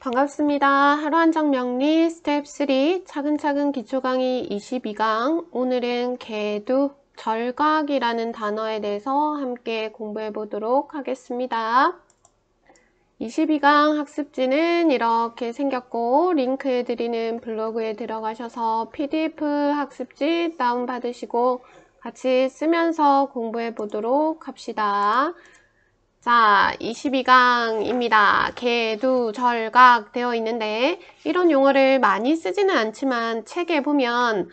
반갑습니다. 하루 한정 명리 스텝 3 차근차근 기초 강의 22강. 오늘은 개두, 절각이라는 단어에 대해서 함께 공부해 보도록 하겠습니다. 22강 학습지는 이렇게 생겼고, 링크해 드리는 블로그에 들어가셔서 PDF 학습지 다운받으시고 같이 쓰면서 공부해 보도록 합시다. 자, 22강입니다. 개두, 절각 되어 있는데 이런 용어를 많이 쓰지는 않지만 책에 보면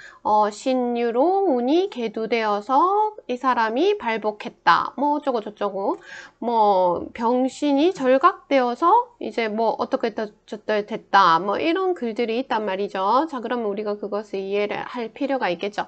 신유로 운이 개두되어서 이 사람이 발복했다. 뭐 어쩌고 저쩌고 뭐 병신이 절각되어서 이제 뭐 어떻게 됐다. 뭐 이런 글들이 있단 말이죠. 자, 그러면 우리가 그것을 이해를 할 필요가 있겠죠.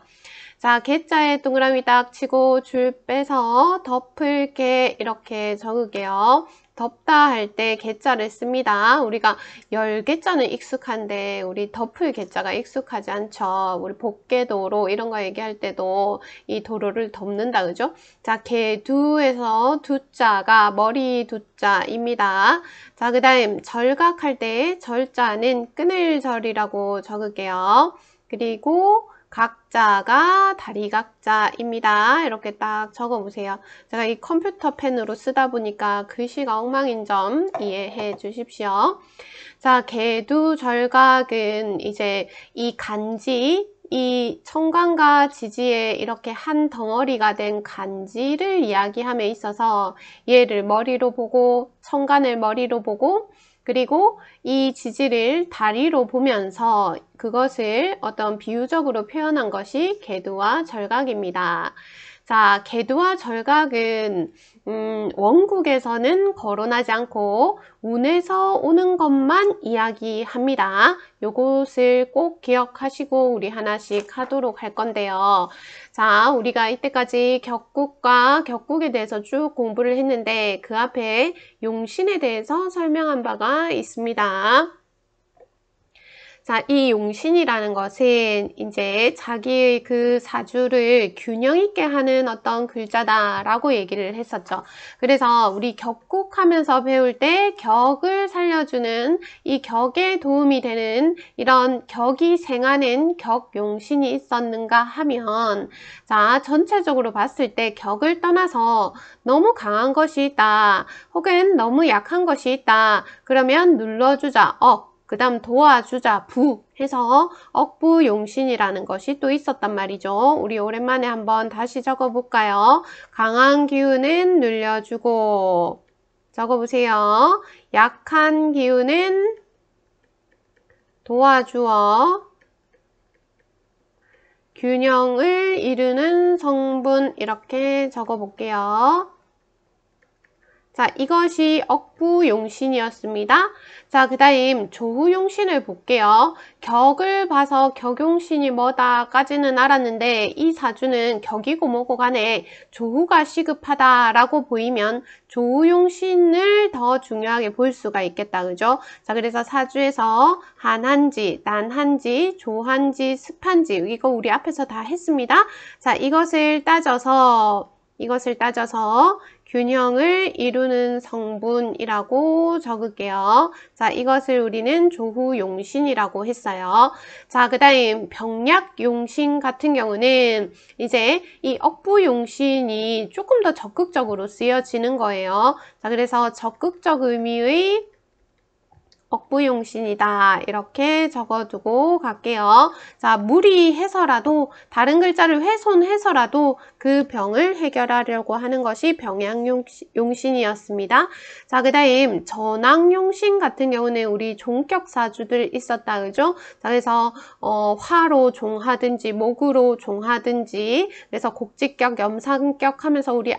자, 개자에 동그라미 딱 치고 줄 빼서 덮을 게 이렇게 적을게요. 덮다 할 때 개자를 씁니다. 우리가 열 개자는 익숙한데 우리 덮을 개자가 익숙하지 않죠. 우리 복개도로 이런 거 얘기할 때도 이 도로를 덮는다, 그죠? 자, 개두에서 두자가 머리 두자입니다. 자, 그 다음 절각할 때 절자는 끊을절이라고 적을게요. 그리고 각자가 다리각자입니다. 이렇게 딱 적어보세요. 제가 이 컴퓨터 펜으로 쓰다 보니까 글씨가 엉망인 점 이해해 주십시오. 자, 개두절각은 이제 이 간지, 이 청간과 지지에 이렇게 한 덩어리가 된 간지를 이야기함에 있어서 얘를 머리로 보고 청간을 머리로 보고 그리고 이 지지를 다리로 보면서 그것을 어떤 비유적으로 표현한 것이 개두와 절각입니다. 자, 개두와 절각은 원국에서는 거론하지 않고 운에서 오는 것만 이야기합니다. 요것을 꼭 기억하시고 우리 하나씩 하도록 할 건데요. 자, 우리가 이때까지 격국과 격국에 대해서 쭉 공부를 했는데 그 앞에 용신에 대해서 설명한 바가 있습니다. 자, 이 용신이라는 것은 이제 자기의 그 사주를 균형 있게 하는 어떤 글자다라고 얘기를 했었죠. 그래서 우리 격국하면서 배울 때 격을 살려주는 이 격에 도움이 되는 이런 격이 생하는 격용신이 있었는가 하면 자, 전체적으로 봤을 때 격을 떠나서 너무 강한 것이 있다 혹은 너무 약한 것이 있다 그러면 눌러주자 그 다음 도와주자 부 해서 억부용신이라는 것이 또 있었단 말이죠. 우리 오랜만에 한번 다시 적어볼까요? 강한 기운은 눌려주고 적어보세요. 약한 기운은 도와주어 균형을 이루는 성분 이렇게 적어볼게요. 자, 이것이 억부용신이었습니다. 자, 그 다음 조후용신을 볼게요. 격을 봐서 격용신이 뭐다까지는 알았는데 이 사주는 격이고 뭐고 간에 조후가 시급하다라고 보이면 조후용신을 더 중요하게 볼 수가 있겠다. 그죠? 자, 그래서 사주에서 한한지, 난한지, 조한지, 습한지 이거 우리 앞에서 다 했습니다. 자, 이것을 따져서 균형을 이루는 성분이라고 적을게요. 자, 이것을 우리는 조후용신이라고 했어요. 자, 그 다음 병약용신 같은 경우는 이제 이 억부용신이 조금 더 적극적으로 쓰여지는 거예요. 자, 그래서 적극적 의미의 억부용신이다 이렇게 적어두고 갈게요. 자, 무리해서라도 다른 글자를 훼손해서라도 그 병을 해결하려고 하는 것이 병약용신이었습니다. 자, 그 다음 전왕용신 같은 경우는 우리 종격사주들 있었다 그죠? 자, 그래서 화로 종하든지 목으로 종하든지 그래서 곡직격 염상격 하면서 우리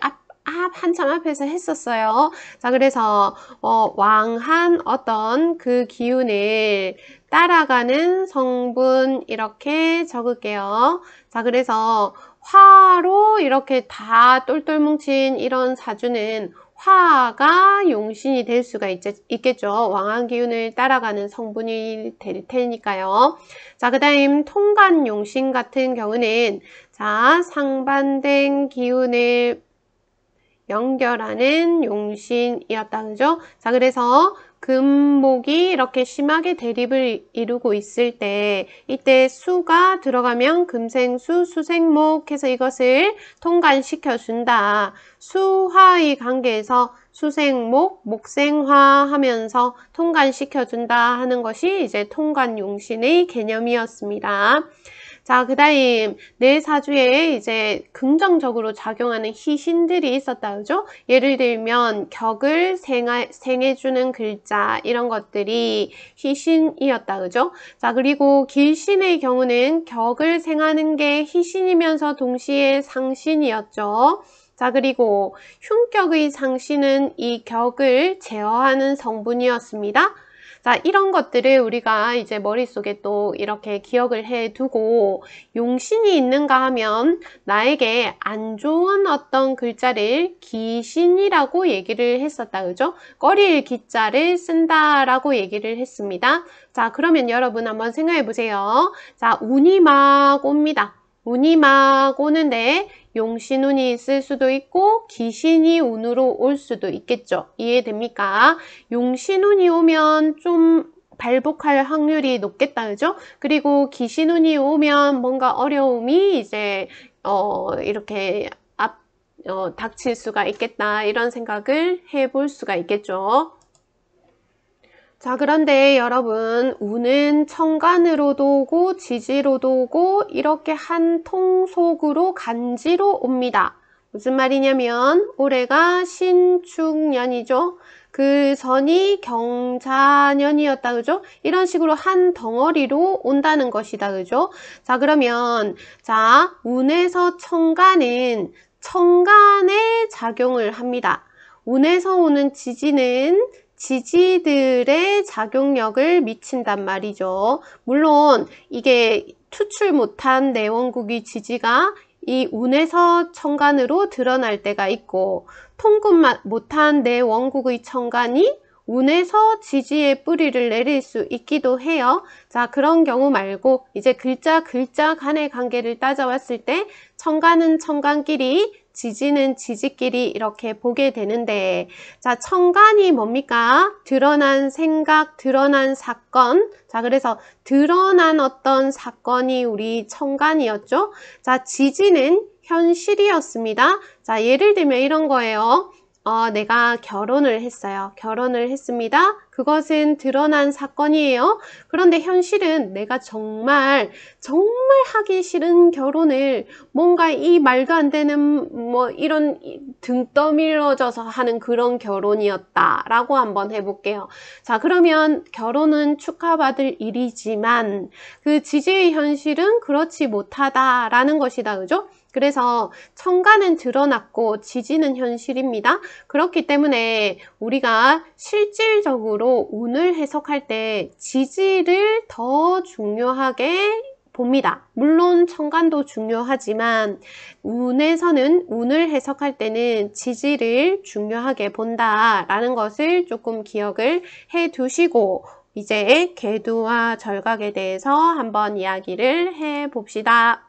한참 앞에서 했었어요. 자, 그래서 왕한 어떤 그 기운을 따라가는 성분 이렇게 적을게요. 자, 그래서 화로 이렇게 다 똘똘 뭉친 이런 사주는 화가 용신이 될 수가 있겠죠. 왕한 기운을 따라가는 성분이 될 테니까요. 자, 그 다음 통간용신 같은 경우는 자, 상반된 기운을 연결하는 용신이었다. 그죠? 자, 그래서 금목이 이렇게 심하게 대립을 이루고 있을 때 이때 수가 들어가면 금생수, 수생목 해서 이것을 통관시켜 준다. 수화의 관계에서 수생목, 목생화 하면서 통관시켜 준다 하는 것이 이제 통관용신의 개념이었습니다. 자, 그 다음 내 사주에 이제 긍정적으로 작용하는 희신들이 있었다, 그죠? 예를 들면 격을 생해주는 글자 이런 것들이 희신이었다, 그죠? 자, 그리고 길신의 경우는 격을 생하는 게 희신이면서 동시에 상신이었죠. 자, 그리고 흉격의 상신은 이 격을 제어하는 성분이었습니다. 자, 이런 것들을 우리가 이제 머릿속에 또 이렇게 기억을 해두고 용신이 있는가 하면 나에게 안 좋은 어떤 글자를 기신이라고 얘기를 했었다, 그죠? 꺼릴 기자를 쓴다라고 얘기를 했습니다. 자, 그러면 여러분 한번 생각해 보세요. 자, 운이 막 옵니다. 운이 막 오는데 용신운이 있을 수도 있고 기신이 운으로 올 수도 있겠죠. 이해됩니까? 용신운이 오면 좀 발복할 확률이 높겠다, 그죠? 그리고 기신운이 오면 뭔가 어려움이 이제 이렇게 닥칠 수가 있겠다, 이런 생각을 해볼 수가 있겠죠. 자, 그런데 여러분, 운은 천간으로도 오고 지지로도 오고 이렇게 한 통속으로 간지로 옵니다. 무슨 말이냐면 올해가 신축년이죠. 그 전이 경자년이었다, 그죠? 이런 식으로 한 덩어리로 온다는 것이다, 그죠? 자, 그러면 자, 운에서 천간은 천간에 작용을 합니다. 운에서 오는 지지는 지지들의 작용력을 미친단 말이죠. 물론 이게 투출 못한 내원국의 지지가 이 운에서 천간으로 드러날 때가 있고 통금 못한 내원국의 천간이 운에서 지지의 뿌리를 내릴 수 있기도 해요. 자, 그런 경우 말고 이제 글자 간의 관계를 따져왔을 때 천간은 천간끼리 지지는 지지끼리 이렇게 보게 되는데, 자, 천간이 뭡니까? 드러난 생각, 드러난 사건. 자, 그래서 드러난 어떤 사건이 우리 천간이었죠. 자, 지지는 현실이었습니다. 자, 예를 들면 이런 거예요. 내가 결혼을 했어요. 결혼을 했습니다. 그것은 드러난 사건이에요. 그런데 현실은 내가 정말 하기 싫은 결혼을 뭔가 이 말도 안 되는 뭐 이런 등 떠밀어져서 하는 그런 결혼이었다라고 한번 해볼게요. 자, 그러면 결혼은 축하받을 일이지만 그 지지의 현실은 그렇지 못하다라는 것이다, 그죠? 그래서 천간은 드러났고 지지는 현실입니다. 그렇기 때문에 우리가 실질적으로 운을 해석할 때 지지를 더 중요하게 봅니다. 물론 천간도 중요하지만 운에서는 운을 해석할 때는 지지를 중요하게 본다라는 것을 조금 기억을 해 두시고 이제 계두와 절각에 대해서 한번 이야기를 해 봅시다.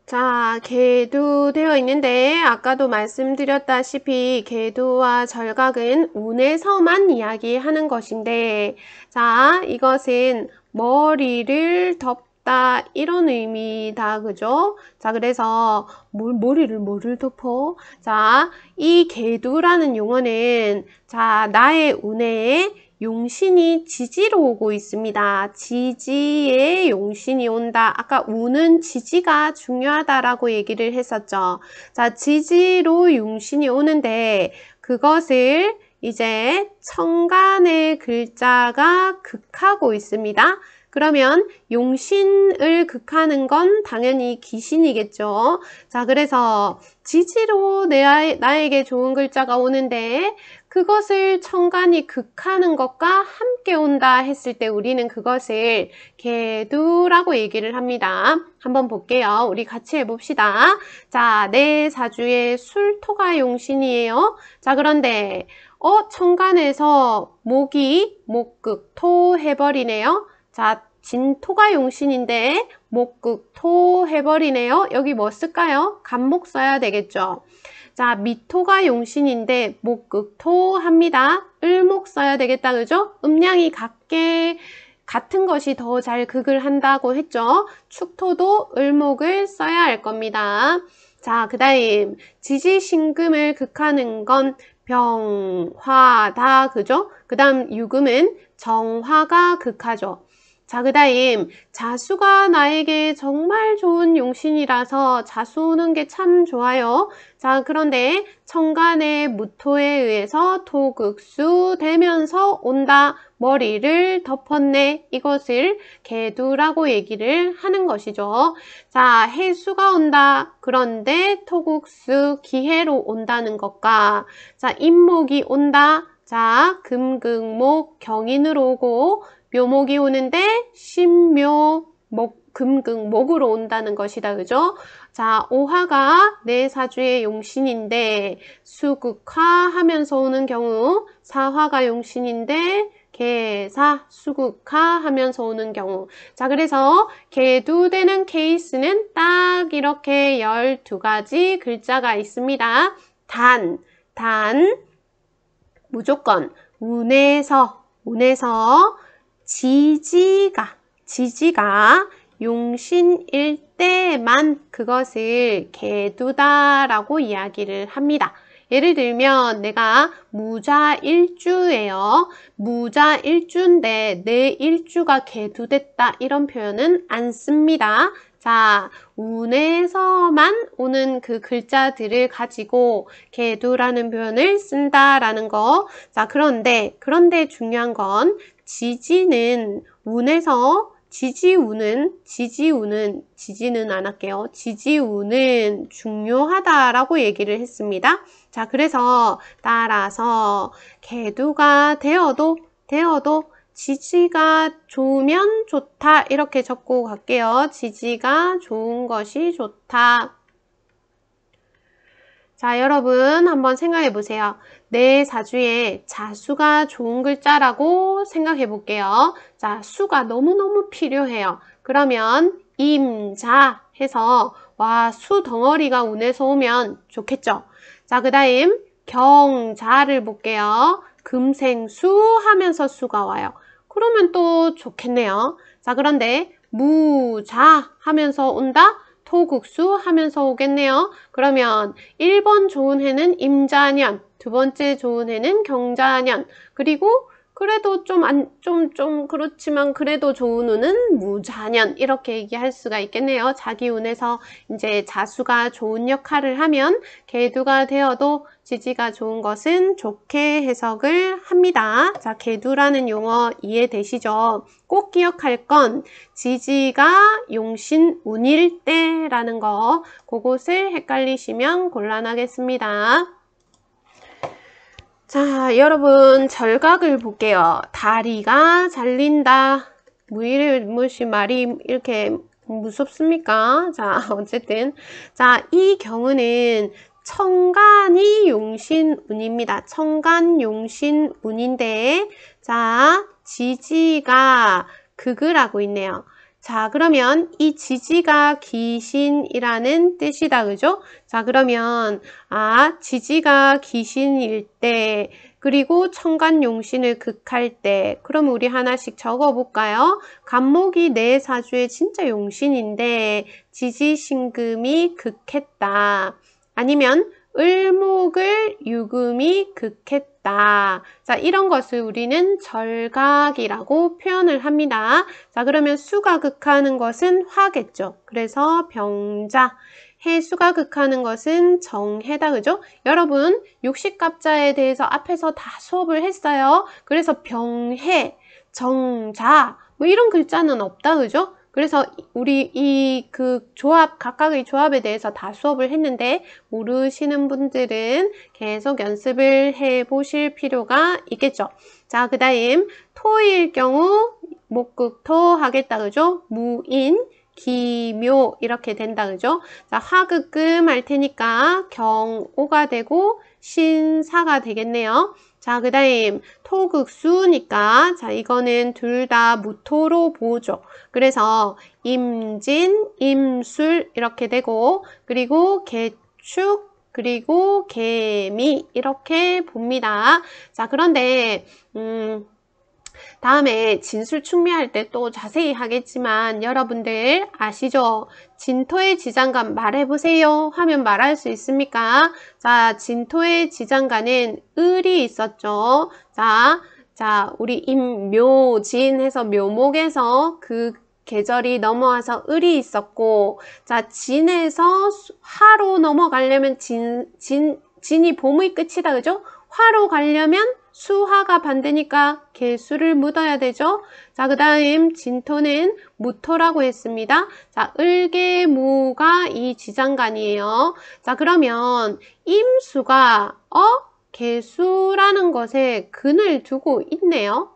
자, 계두 되어 있는데 아까도 말씀드렸다시피 계두와 절각은 운에서만 이야기하는 것인데, 자, 이것은 머리를 덮다 이런 의미다, 그죠? 자, 그래서 머리를 뭐를 덮어? 자, 이 계두라는 용어는 자, 나의 운에 용신이 지지로 오고 있습니다. 지지에 용신이 온다. 아까 운은 지지가 중요하다라고 얘기를 했었죠. 자, 지지로 용신이 오는데 그것을 이제 천간의 글자가 극하고 있습니다. 그러면 용신을 극하는 건 당연히 기신이겠죠. 자, 그래서 지지로 나에게 좋은 글자가 오는데 그것을 천간이 극하는 것과 함께 온다 했을 때 우리는 그것을 계두라고 얘기를 합니다. 한번 볼게요. 우리 같이 해봅시다. 자, 내 사주의 술토가 용신이에요. 자, 그런데 천간에서 목이 목극토 해버리네요. 자, 진토가 용신인데 목극토 해버리네요. 여기 뭐 쓸까요? 간목 써야 되겠죠. 자, 미토가 용신인데 목극토 합니다. 을목 써야 되겠다. 그죠? 음량이 같은 것이 더 잘 극을 한다고 했죠. 축토도 을목을 써야 할 겁니다. 자, 그 다음 지지신금을 극하는 건 병화다. 그죠? 그 다음 유금은 정화가 극하죠. 자, 그 다음 자수가 나에게 정말 좋은 용신이라서 자수 오는 게 참 좋아요. 자, 그런데 천간의 무토에 의해서 토극수 되면서 온다. 머리를 덮었네. 이것을 개두라고 얘기를 하는 것이죠. 자, 해수가 온다. 그런데 토국수 기해로 온다는 것과 자, 임목이 온다. 자, 금극목 경인으로 오고 묘목이 오는데 신묘 금극목으로 온다는 것이다. 그죠? 자, 오화가 내 사주의 용신인데 수극화하면서 오는 경우, 사화가 용신인데 개사, 수극화하면서 오는 경우. 자, 그래서 개두되는 케이스는 딱 이렇게 12가지 글자가 있습니다. 단, 무조건 운에서 지지가 용신일 때만 그것을 개두다라고 이야기를 합니다. 예를 들면 내가 무자일주예요. 무자일주인데 내 일주가 개두됐다 이런 표현은 안 씁니다. 자, 운에서만 오는 그 글자들을 가지고 개두라는 표현을 쓴다라는 거. 자, 그런데 중요한 건 지지는 운에서 지지운은 안 할게요. 지지운은 중요하다라고 얘기를 했습니다. 자, 그래서 따라서 개두가 되어도 지지가 좋으면 좋다 이렇게 적고 갈게요. 지지가 좋은 것이 좋다. 자, 여러분 한번 생각해 보세요. 내 사주에 자수가 좋은 글자라고 생각해 볼게요. 자, 수가 너무너무 필요해요. 그러면 임자 해서 와, 수 덩어리가 운에서 오면 좋겠죠. 자, 그 다음 경자를 볼게요. 금생수 하면서 수가 와요. 그러면 또 좋겠네요. 자, 그런데 무자 하면서 온다? 토국수 하면서 오겠네요. 그러면 1번 좋은 해는 임자년, 두 번째 좋은 해는 경자년, 그리고 그래도 좀 그렇지만 그래도 좋은 운은 무자년 이렇게 얘기할 수가 있겠네요. 자기 운에서 이제 자수가 좋은 역할을 하면 개두가 되어도 지지가 좋은 것은 좋게 해석을 합니다. 자, 개두라는 용어 이해되시죠? 꼭 기억할 건 지지가 용신 운일 때라는 거, 그것을 헷갈리시면 곤란하겠습니다. 자, 여러분 절각을 볼게요. 다리가 잘린다. 무엇이 말이 이렇게 무섭습니까? 자, 어쨌든 자, 이 경우는 천간이 용신운입니다. 천간 용신운인데 자, 지지가 극을 하고 있네요. 자, 그러면 이 지지가 귀신이라는 뜻이다. 그죠? 자, 그러면 지지가 귀신일 때 그리고 천간용신을 극할 때 그럼 우리 하나씩 적어볼까요? 간목이 내 사주에 진짜 용신인데 지지신금이 극했다. 아니면 을목을 유금이 극했다. 자, 이런 것을 우리는 절각이라고 표현을 합니다. 자, 그러면 수가 극하는 것은 화겠죠. 그래서 병자. 해수가 극하는 것은 정해다. 그죠? 여러분, 육식갑자에 대해서 앞에서 다 수업을 했어요. 그래서 병해, 정자, 뭐 이런 글자는 없다. 그죠? 그래서 우리 이 조합, 각각의 조합에 대해서 다 수업을 했는데 모르시는 분들은 계속 연습을 해 보실 필요가 있겠죠. 자, 그 다음 토일 경우 목극토 하겠다. 그죠? 무인, 기묘 이렇게 된다. 그죠? 자, 화극금 할 테니까 경오가 되고 신사가 되겠네요. 자, 그 다음 토극수니까 자, 이거는 둘 다 무토로 보죠. 그래서 임진, 임술 이렇게 되고 그리고 개축, 그리고 개미 이렇게 봅니다. 자, 그런데 다음에 진술충미할 때 또 자세히 하겠지만 여러분들 아시죠? 진토의 지장간 말해보세요 하면 말할 수 있습니까? 자, 진토의 지장간은 을이 있었죠. 자, 우리 임묘진 해서 묘목에서 그 계절이 넘어와서 을이 있었고, 자, 진에서 화로 넘어가려면 진이 봄의 끝이다, 그죠? 화로 가려면 수화가 반대니까 개수를 묻어야 되죠. 자, 그 다음 진토는 무토라고 했습니다. 자, 을개무가 이 지장간이에요. 자, 그러면 임수가 개수라는 것에 근을 두고 있네요.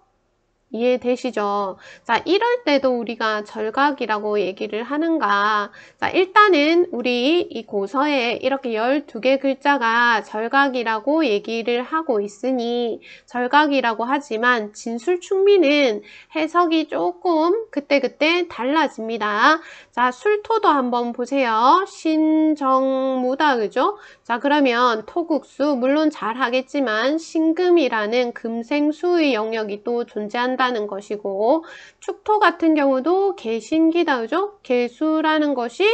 이해되시죠? 자, 이럴 때도 우리가 절각이라고 얘기를 하는가? 자, 일단은 우리 이 고서에 이렇게 12개 글자가 절각이라고 얘기를 하고 있으니 절각이라고 하지만 진술충미는 해석이 조금 그때그때 달라집니다. 자, 술토도 한번 보세요. 신정무다, 그죠? 자, 그러면 토국수 물론 잘 하겠지만 신금이라는 금생수의 영역이 또 존재한다는 것이고, 축토 같은 경우도 개신기다, 그죠? 개수라는 것이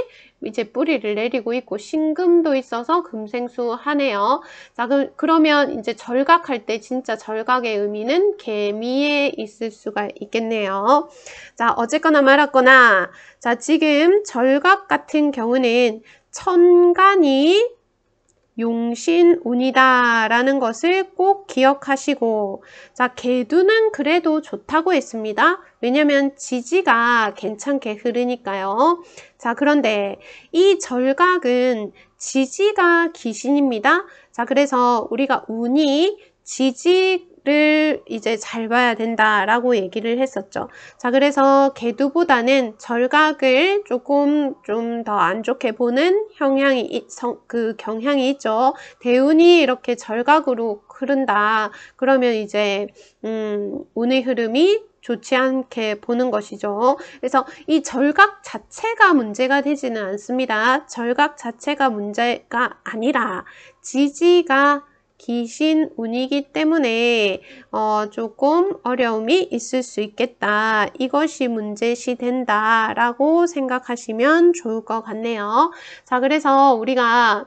이제 뿌리를 내리고 있고 신금도 있어서 금생수 하네요. 자, 그러면 이제 절각할 때 진짜 절각의 의미는 개미에 있을 수가 있겠네요. 자, 어쨌거나 말았거나, 자, 지금 절각 같은 경우는 천간이 용신운이다 라는 것을 꼭 기억하시고, 자, 개두는 그래도 좋다고 했습니다. 왜냐면 지지가 괜찮게 흐르니까요. 자, 그런데 이 절각은 지지가 기신입니다. 자, 그래서 우리가 운이 지지를 이제 잘 봐야 된다라고 얘기를 했었죠. 자, 그래서 개두보다는 절각을 조금 좀 더 안 좋게 보는 경향이 있죠. 대운이 이렇게 절각으로 흐른다. 그러면 이제 운의 흐름이 좋지 않게 보는 것이죠. 그래서 이 절각 자체가 문제가 되지는 않습니다. 절각 자체가 문제가 아니라 지지가 기신운이기 때문에 조금 어려움이 있을 수 있겠다. 이것이 문제시 된다라고 생각하시면 좋을 것 같네요. 자, 그래서 우리가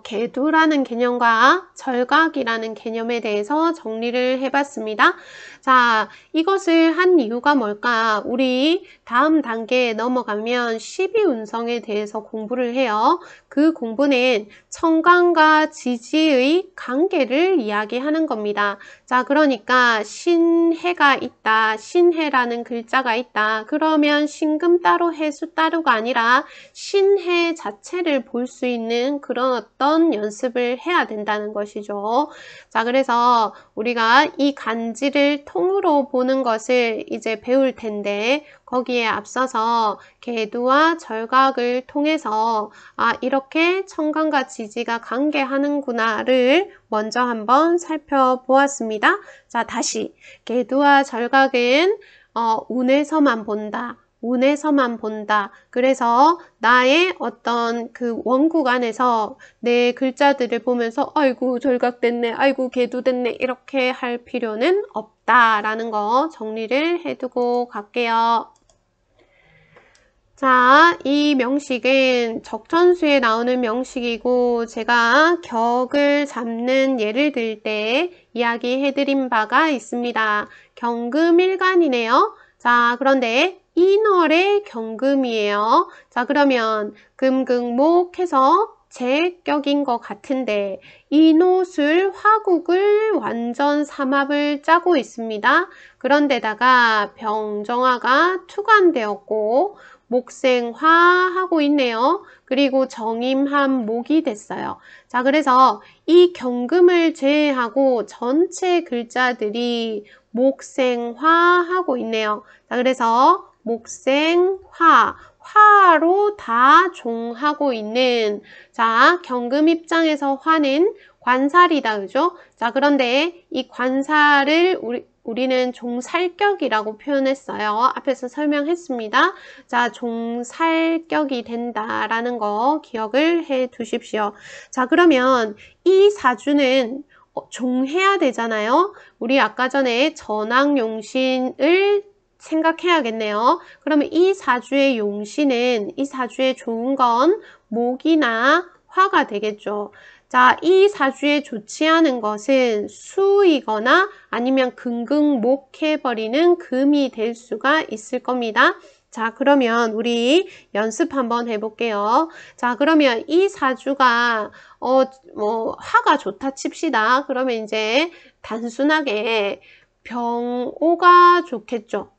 개두라는 개념과 절각이라는 개념에 대해서 정리를 해봤습니다. 자, 이것을 한 이유가 뭘까? 우리 다음 단계에 넘어가면 12운성에 대해서 공부를 해요. 그 공부는 천간과 지지의 관계를 이야기하는 겁니다. 자, 그러니까 신해가 있다. 신해라는 글자가 있다. 그러면 신금 따로 해수 따로가 아니라 신해 자체를 볼 수 있는 그런 어떤 연습을 해야 된다는 것이죠. 자, 그래서 우리가 이 간지를 통으로 보는 것을 이제 배울 텐데, 거기에 앞서서 개두와 절각을 통해서 이렇게 천간과 지지가 관계하는구나를 먼저 한번 살펴보았습니다. 자, 다시 개두와 절각은 운에서만 본다. 운에서만 본다. 그래서 나의 어떤 그 원국 안에서 내 글자들을 보면서 아이고 절각됐네, 아이고 개두됐네 이렇게 할 필요는 없다라는 거 정리를 해두고 갈게요. 자, 이 명식은 적천수에 나오는 명식이고 제가 격을 잡는 예를 들 때 이야기해드린 바가 있습니다. 경금일간이네요. 자, 그런데 인월의 경금이에요. 자, 그러면 금극목 해서 제격인 것 같은데 인호술 화국을 완전 삼합을 짜고 있습니다. 그런데다가 병정화가 투관되었고 목생화하고 있네요. 그리고 정임한 목이 됐어요. 자, 그래서 이 경금을 제외하고 전체 글자들이 목생화하고 있네요. 자, 그래서 목생화, 화로 다 종하고 있는, 자, 경금 입장에서 화는 관살이다, 그죠? 자, 그런데 이 관살을 우리는 종살격이라고 표현했어요. 앞에서 설명했습니다. 자, 종살격이 된다라는 거 기억을 해 두십시오. 자, 그러면 이 사주는 종해야 되잖아요. 우리 아까 전에 전왕용신을 생각해야겠네요. 그러면 이 사주의 용신은, 이 사주의 좋은 건 목이나 화가 되겠죠. 자, 이 사주에 좋지 않은 것은 수이거나 아니면 금극목해버리는 금이 될 수가 있을 겁니다. 자, 그러면 우리 연습 한번 해볼게요. 자, 그러면 이 사주가 화가 좋다 칩시다. 그러면 이제 단순하게 병오가 좋겠죠.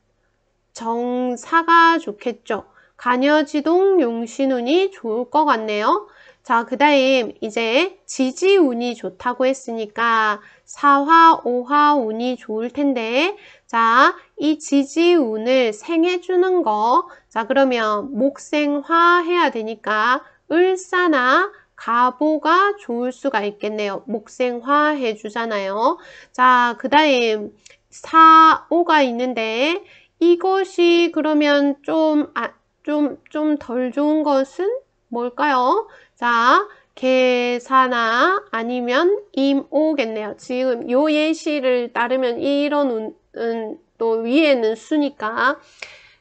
정사가 좋겠죠. 간여지동 용신운이 좋을 것 같네요. 자, 그 다음 이제 지지운이 좋다고 했으니까 사화, 오화 운이 좋을 텐데, 자, 이 지지운을 생해주는 거, 자, 그러면 목생화 해야 되니까 을사나 가보가 좋을 수가 있겠네요. 목생화 해주잖아요. 자, 그 다음 사오가 있는데, 이것이 그러면 좀 덜 좋은 것은 뭘까요? 자, 계사나 아니면 임오겠네요. 지금 요 예시를 따르면 이런 운은 또 위에는 수니까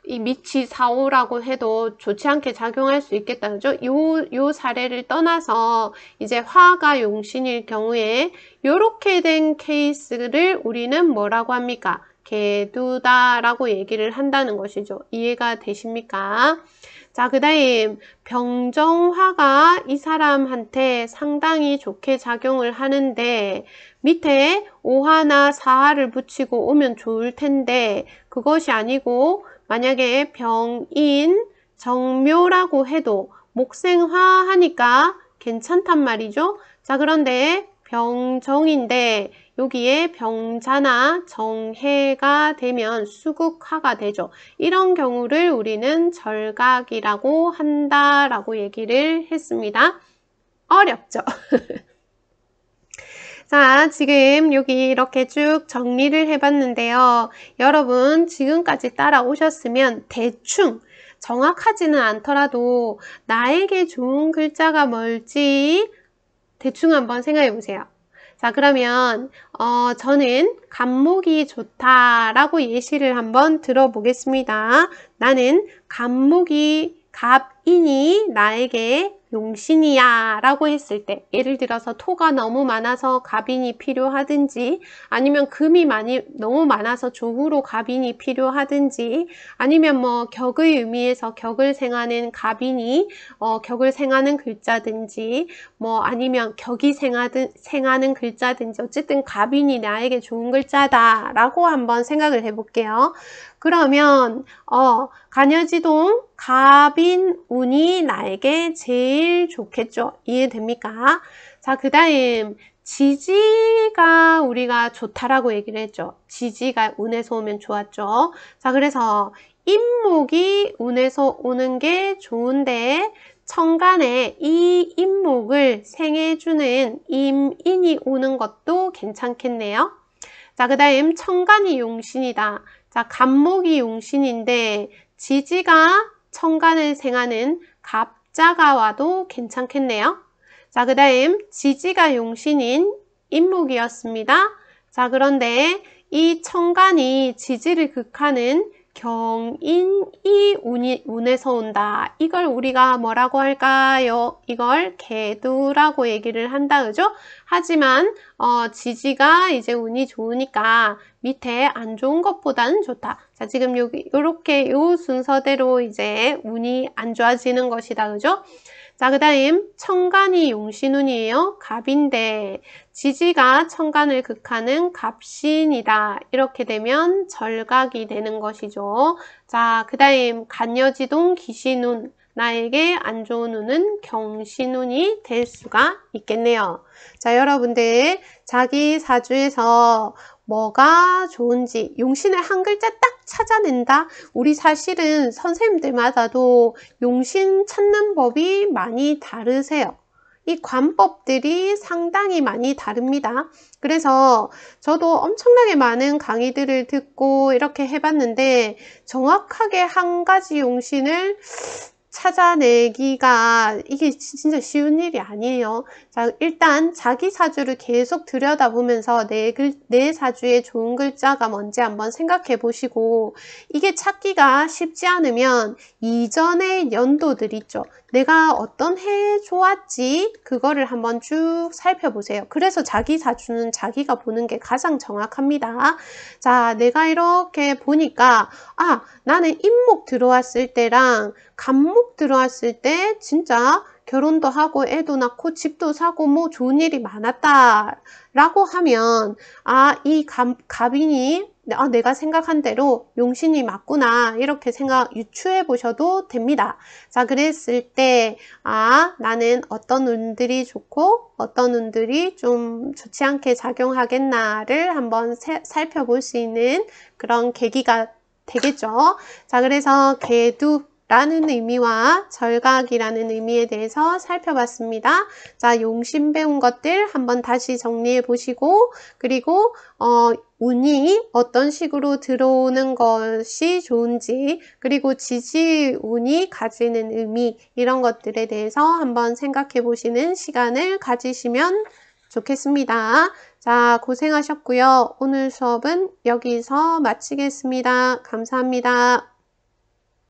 이 밑이 사오라고 해도 좋지 않게 작용할 수 있겠다. 그죠? 요 사례를 떠나서 이제 화가 용신일 경우에 요렇게 된 케이스를 우리는 뭐라고 합니까? 개두다라고 얘기를 한다는 것이죠. 이해가 되십니까? 자, 그 다음 병정화가 이 사람한테 상당히 좋게 작용을 하는데 밑에 오화나 사화를 붙이고 오면 좋을 텐데 그것이 아니고 만약에 병인, 정묘라고 해도 목생화 하니까 괜찮단 말이죠. 자, 그런데 병정인데 여기에 병자나 정해가 되면 수국화가 되죠. 이런 경우를 우리는 절각이라고 한다라고 얘기를 했습니다. 어렵죠? 자, 지금 여기 이렇게 쭉 정리를 해봤는데요. 여러분 지금까지 따라오셨으면 대충 정확하지는 않더라도 나에게 좋은 글자가 뭘지 대충 한번 생각해 보세요. 자, 그러면 저는 갑목이 좋다라고 예시를 한번 들어보겠습니다. 나는 갑인이 나에게 용신이야 라고 했을 때 예를 들어서 토가 너무 많아서 갑인이 필요하든지 아니면 금이 너무 많아서 조후로 갑인이 필요하든지 아니면 뭐 격의 의미에서 격을 생하는 갑인이 격을 생하는 글자든지 뭐 아니면 격이 생하는 글자든지 어쨌든 갑인이 나에게 좋은 글자다 라고 한번 생각을 해볼게요. 그러면 간여지동 갑인 운이 나에게 제일 좋겠죠. 이해됩니까? 자, 그 다음 지지가 우리가 좋다라고 얘기를 했죠. 지지가 운에서 오면 좋았죠. 자, 그래서 임목이 운에서 오는 게 좋은데 천간에 이 임목을 생해주는 임인이 오는 것도 괜찮겠네요. 자, 그 다음 천간이 용신이다. 자, 갑목이 용신인데 지지가 천간을 생하는 갑자가 와도 괜찮겠네요. 자, 그 다음 지지가 용신인 임목이었습니다. 자, 그런데 이 천간이 지지를 극하는 경인이 운에서 온다. 이걸 우리가 뭐라고 할까요? 이걸 개두라고 얘기를 한다. 그죠? 하지만 지지가 이제 운이 좋으니까 밑에 안 좋은 것보다는 좋다. 자, 지금 여기 요렇게 요 순서대로 이제 운이 안 좋아지는 것이다. 그죠? 자, 그 다음 천간이 용신운이에요. 갑인데 지지가 천간을 극하는 갑신이다. 이렇게 되면 절각이 되는 것이죠. 자, 그 다음 간여지동 기신운. 나에게 안 좋은 운은 경신운이 될 수가 있겠네요. 자, 여러분들 자기 사주에서 뭐가 좋은지 용신을 한 글자 딱 찾아낸다. 우리 사실은 선생님들마다도 용신 찾는 법이 많이 다르세요. 이 관법들이 상당히 많이 다릅니다. 그래서 저도 엄청나게 많은 강의들을 듣고 이렇게 해봤는데 정확하게 한 가지 용신을 찾아내기가 이게 진짜 쉬운 일이 아니에요. 자, 일단 자기 사주를 계속 들여다보면서 내 사주에 좋은 글자가 뭔지 한번 생각해 보시고, 이게 찾기가 쉽지 않으면 이전의 연도들 있죠. 내가 어떤 해에 좋았지 그거를 한번 쭉 살펴보세요. 그래서 자기 사주는 자기가 보는 게 가장 정확합니다. 자, 내가 이렇게 보니까 나는 임목 들어왔을 때랑 간목 들어왔을 때 진짜 결혼도 하고 애도 낳고 집도 사고 뭐 좋은 일이 많았다 라고 하면 이 갑인이 내가 생각한 대로 용신이 맞구나 이렇게 유추해 보셔도 됩니다. 자, 그랬을 때 나는 어떤 운들이 좋고 어떤 운들이 좀 좋지 않게 작용하겠나를 한번 살펴볼 수 있는 그런 계기가 되겠죠. 자, 그래서 개두라는 의미와 절각이라는 의미에 대해서 살펴봤습니다. 자, 용신 배운 것들 한번 다시 정리해 보시고, 그리고 운이 어떤 식으로 들어오는 것이 좋은지, 그리고 지지운이 가지는 의미, 이런 것들에 대해서 한번 생각해 보시는 시간을 가지시면 좋겠습니다. 자, 고생하셨고요. 오늘 수업은 여기서 마치겠습니다. 감사합니다.